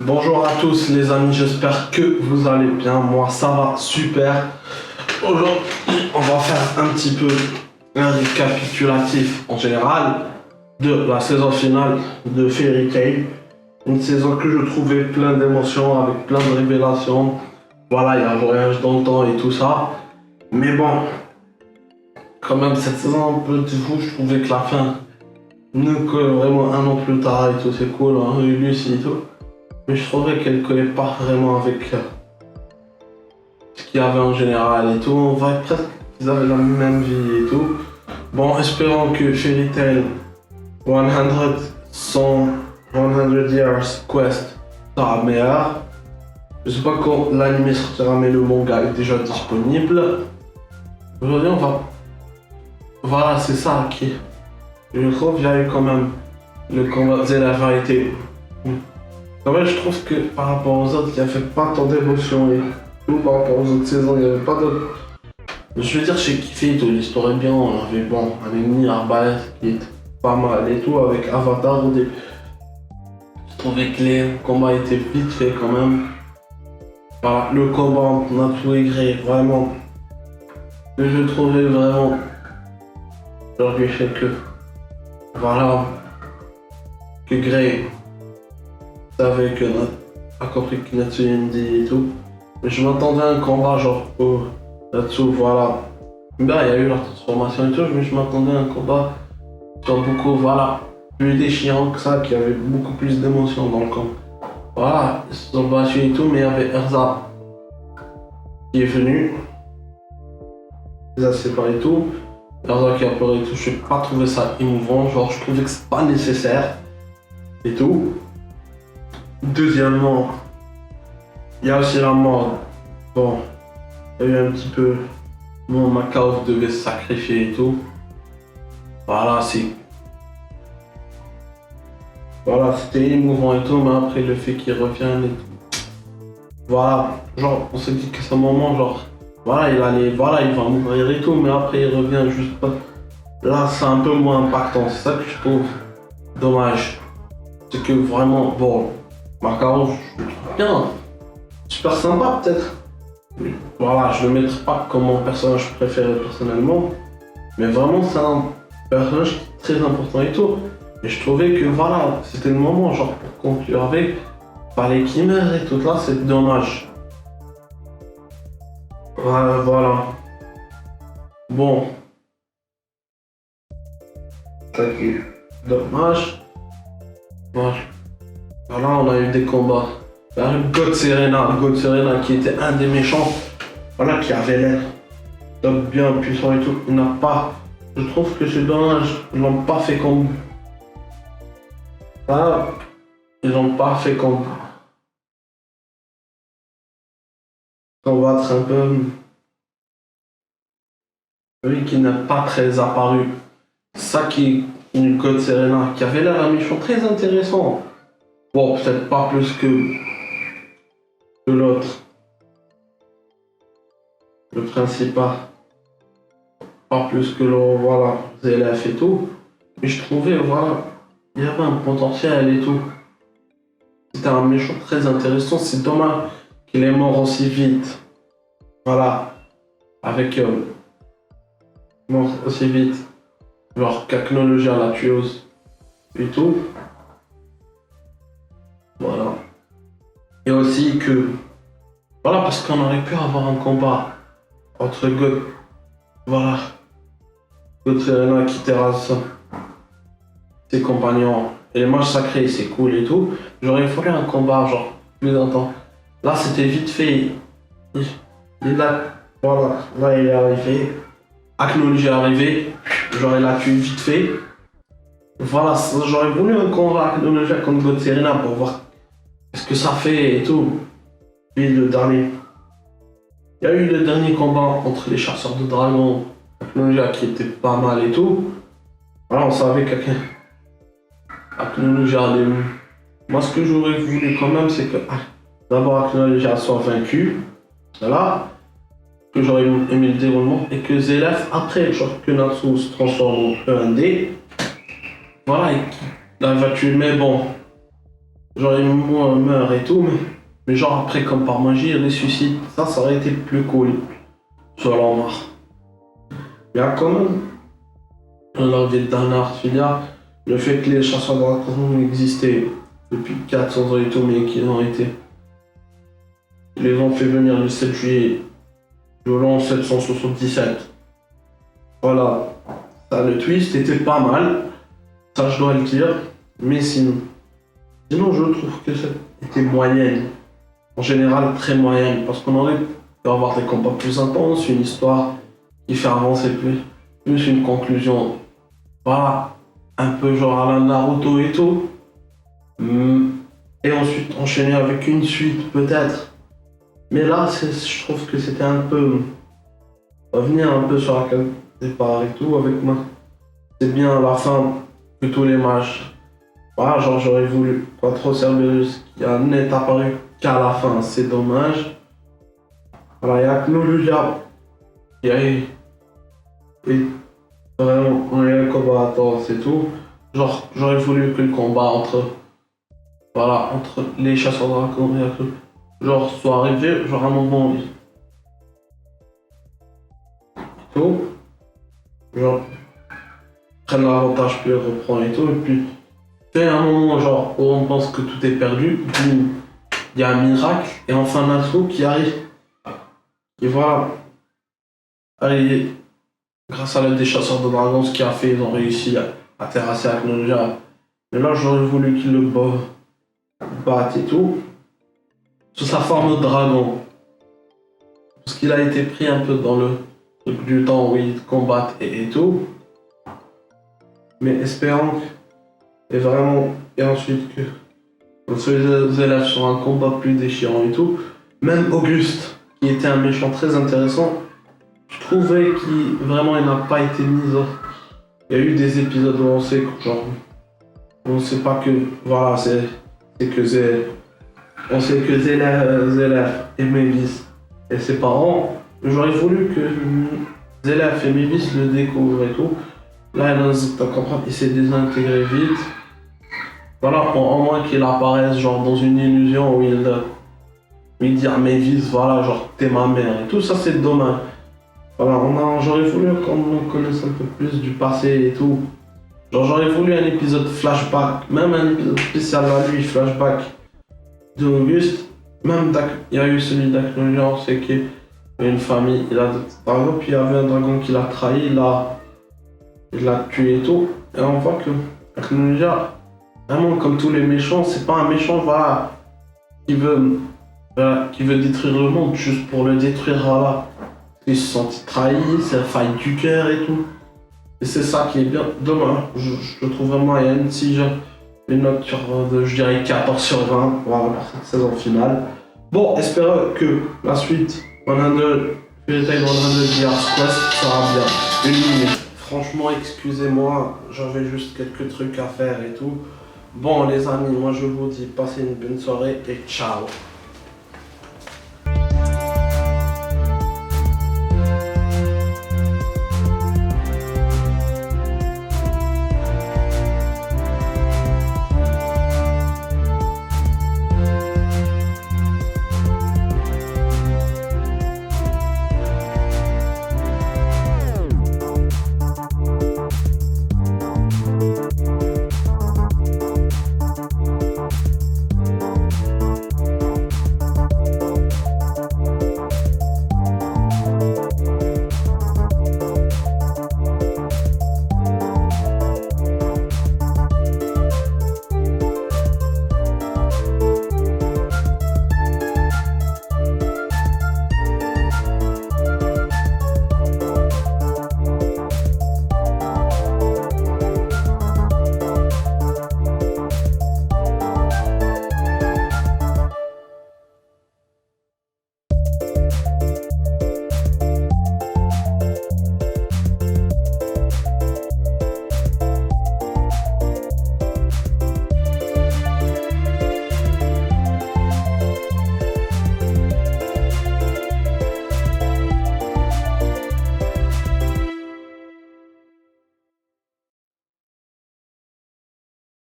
Bonjour à tous les amis, j'espère que vous allez bien. Moi ça va super. Aujourd'hui on va faire un petit peu un récapitulatif en général de la saison finale de Fairy Tail. Une saison que je trouvais plein d'émotions, avec plein de révélations. Voilà, il y a un voyage dans le temps et tout ça. Mais bon, quand même cette saison un peu de fou, je trouvais que la fin, vraiment un an plus tard et tout, c'est cool, hein, Lucie et tout. Mais je trouvais qu'elle collait pas vraiment avec ce qu'il y avait en général et tout. On voit presque qu'ils avaient la même vie et tout. Bon, espérons que Fairy Tail 100 Years Quest sera meilleur. Je sais pas quand l'anime sortira, mais le manga est déjà disponible. Aujourd'hui, on va. Voilà, c'est ça qui. Je trouve qu'il y a eu quand même le combat de la vérité. En vrai, je trouve que par rapport aux autres, il n'y avait pas tant d'émotions et tout. Par rapport aux autres saisons, il n'y avait pas de. Je veux dire, j'ai kiffé et tout, l'histoire est bien. On avait bon, un ennemi arbalète qui était pas mal et tout, avec Avatar au début. Je trouvais que les combats étaient vite faits quand même. Voilà, le combat, on a tout aigri, vraiment. Et je trouvais vraiment. Aujourd'hui, je sais que. Voilà. Que Grey savait que a compris que Natsume dit et tout. Mais je m'attendais à un combat genre là-dessous, voilà. Ben, il y a eu la transformation et tout, mais je m'attendais à un combat sur beaucoup, voilà, plus déchirant que ça, qui avait beaucoup plus d'émotions dans le camp. Voilà, ils se sont battus et tout, mais il y avait Erza qui est venu. Ils ont séparé et tout. Erza qui a pleuré et tout, je n'ai pas trouvé ça émouvant, genre je trouvais que c'est pas nécessaire et tout. Deuxièmement, il y a aussi la mort. Bon, il y a eu un petit peu. Bon, Macao devait se sacrifier et tout. Voilà, Voilà, c'était émouvant et tout, mais après le fait qu'il revienne et tout. Voilà, genre, on s'est dit que ce moment, genre, voilà, il va mourir et tout, mais après il revient juste pas. Là, c'est un peu moins impactant, c'est ça que je trouve dommage. C'est que vraiment, bon, Macao, je le trouve bien. Super sympa peut-être. Voilà, je le mettrai pas comme mon personnage préféré personnellement. Mais vraiment c'est un personnage très important et tout. Et je trouvais que voilà, c'était le moment genre pour conclure avec. Fallait qu'il meure et tout là, c'est dommage. Voilà. Bon. C'est dommage. Voilà, on a eu des combats. God Serena qui était un des méchants, voilà, qui avait l'air bien puissant et tout, il n'a pas. Je trouve que c'est dommage, ils l'ont pas fait comme. Ah, ils l'ont pas fait comme. Combattre un peu. Lui qui n'a pas très apparu. Ça qui est une God Serena, qui avait l'air un méchant très intéressant. Bon, peut-être pas plus que l'autre. Le principal. Pas plus que le, voilà, ZLF et tout. Mais je trouvais, voilà, il y avait un potentiel et tout. C'était un méchant très intéressant. C'est dommage qu'il est mort aussi vite. Voilà. Avec mort aussi vite. Genre qu'Acnologia la tueuse et tout. Voilà. Et aussi que. Voilà, parce qu'on aurait pu avoir un combat entre God. Voilà. God Serena qui terrasse ses compagnons. Et les matchs sacrés, c'est cool et tout. J'aurais voulu un combat, genre, plus d'un temps. Là, c'était vite fait. Voilà, là, il est arrivé. Acnologia est arrivé. J'aurais la tué vite fait. Voilà, j'aurais voulu un combat Acnologia contre God Serena pour voir ce que ça fait et tout. Puis le dernier. Il y a eu le dernier combat entre les chasseurs de dragons. Acnologia qui était pas mal et tout. Voilà, on savait qu'Acnologia allait. Moi, ce que j'aurais voulu quand même, c'est que d'abord Acnologia soit vaincu. Voilà. Que j'aurais aimé le déroulement. Et que Zelef, après, genre que Natsu se transforme en E1D. Voilà, et qu'il va tuer. Mais bon. genre il meurt et tout, mais genre après comme par magie il ressuscite, ça aurait été plus cool, selon moi. Il y a quand même, dans la vie d'un artificiel, le fait que les chasseurs de dragons existaient depuis 400 ans et tout, mais qu'ils ont été. Ils les ont fait venir le 7 juillet de l'an 777. Voilà, ça le twist était pas mal, ça je dois le dire, mais sinon je trouve que c'était moyenne. En général, très moyenne, parce qu'on aurait pu avoir des combats plus intenses, une histoire qui fait avancer plus une conclusion. Voilà, un peu genre à la Naruto et tout. Et ensuite enchaîner avec une suite peut-être. Mais là, je trouve que c'était un peu revenir un peu sur la case départ et tout avec moi. C'est bien à la fin que tous les mages. Voilà, genre j'aurais voulu pas trop Cerberus qui n'est apparu qu'à la fin, c'est dommage. Voilà, il y a que Noluja qui a eu vraiment un réel combat intense et tout. Genre j'aurais voulu que le combat entre les chasseurs de dragons et genre soit arrivé, genre à un moment tout. Genre prennent l'avantage puis reprend et tout et puis fait un moment genre où on pense que tout est perdu, boum, il y a un miracle et enfin Natsu qui arrive. Et voilà. Allez, grâce à l'aide des chasseurs de dragons, ce qu'il a fait, ils ont réussi à terrasser Aknoja. Mais là j'aurais voulu qu'il le batte et tout. Sous sa forme de dragon. Parce qu'il a été pris un peu dans le truc du temps où ils combattent et tout. Mais espérons que. Et vraiment. Et ensuite que. On se les élèves sur un combat plus déchirant et tout. Même Auguste, qui était un méchant très intéressant, je trouvais qu'il vraiment il n'a pas été mis. Il y a eu des épisodes où on sait que genre. On sait pas que. Voilà, c'est que c'est. On sait que Zélef et Mavis et ses parents. J'aurais voulu que Zélef et Mavis le découvrent et tout. Là, il s'est désintégré vite. Voilà, au moins qu'il apparaisse genre dans une illusion où il dit à Mavis, voilà, genre t'es ma mère et tout, ça c'est dommage. Voilà, j'aurais voulu qu'on connaisse un peu plus du passé et tout. Genre j'aurais voulu un épisode flashback, même un épisode spécial à lui, flashback d'Auguste. Même il y a eu celui d'Aknoja, on sait qu'il y a une famille, il a des dragons, puis il y avait un dragon qui l'a trahi, il l'a tué et tout. Et on voit que Aknoja, vraiment comme tous les méchants, c'est pas un méchant voilà, qui veut détruire le monde juste pour le détruire, voilà. Il se sent trahi, c'est la faille du cœur et tout. Et c'est ça qui est bien dommage. Je trouve vraiment moyenne si j'ai une note sur je dirais 14 sur 20 voilà, pour cette saison finale. Bon, espérons que la suite, Fairy Tail 100 Years Quest sera bien. Une minute. Franchement, excusez-moi, j'avais juste quelques trucs à faire et tout. Bon les amis, moi je vous dis passez une bonne soirée et ciao.